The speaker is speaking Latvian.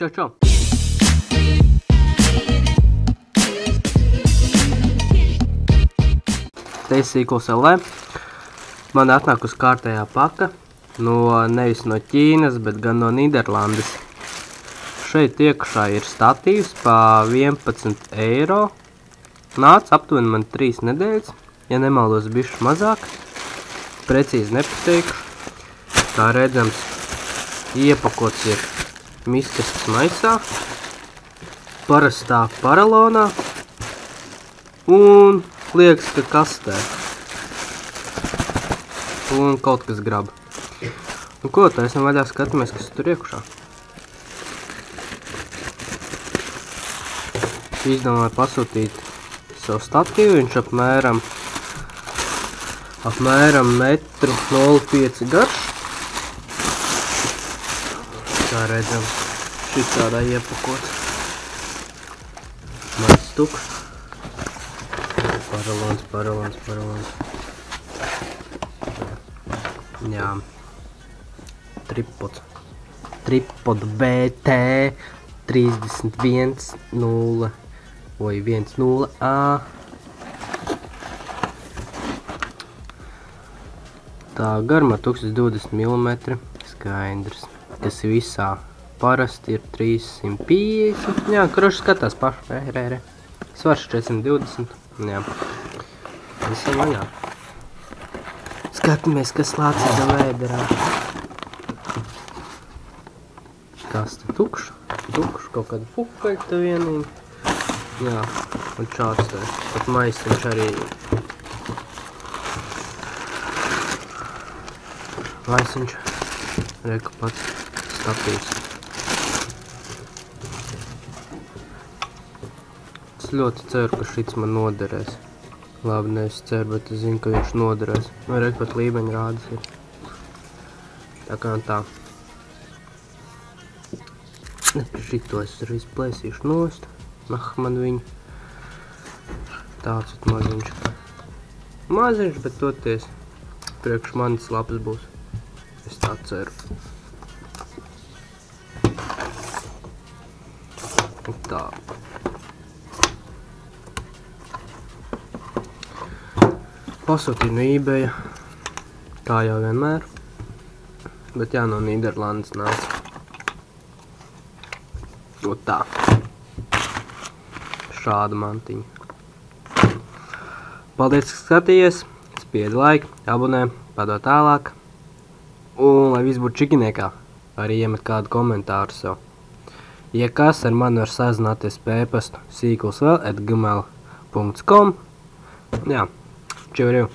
Čau! Te ir sīkuls LV. Man atnāk uz kārtējā paka. Nevis no Ķīnas, bet gan no Nīderlandes. Šeit iekšā ir statīvs pa 11 eiro. Nāca aptuveni man 3 nedēļas. Ja nemaldos bišķi mazāk. Precīzi nepateikšu. Kā redzams, iepakots ir mistisks maisā. Parastā paralonā. Un liekas, ka kastē. Un kaut kas grab. Ko, taisam vaļā skatāmies, kas tur iekšā. Izdomāju pasūtīt savu statīvu. Viņš apmēram 1,05 m garš. Kā redzam, šis tādā iepakots. Mans tukšs. Paralons. Jā. Tripod BT 31.0 vai 1.0A. Tā garumā 1020 mm. Skaidrs. Kas visā parasti ir 350. Jā, kroši skatās paši. Re. Svars 420. Jā. Visam vaļā. Skatāmies, kas lācīta vēderā. Kasta tukša. Kaut kāda fukaļta vienīgi. Jā, un šāds tā. Pat maisiņš arī. Maisiņš. Reku pats statīvs. Es ļoti ceru, ka šits man noderēs. Labi, ne es ceru, bet es zinu, ka viņš noderēs. Reku pat līmeņa rādes ir. Tā kā tā. Šito es arī plēsīšu nost. Man viņu. Tāds maziņš. Maziņš, bet toties priekš manis labs būs. Es tā ceru. Tā. Pasūtīju no eBay, kā jau vienmēr. Bet jā, no Nīderlandes nāca. Un tā. Šāda mantiņa. Paldies, ka skatījies. Spiedi laiku, abonē, padod tālāk. Un, lai viss būtu čikiniekā, arī iemet kādu komentāru sev. Ja kas, ar mani var sazināties pa e-pastu sīkulsvēl@gmail.com. Jā, čau.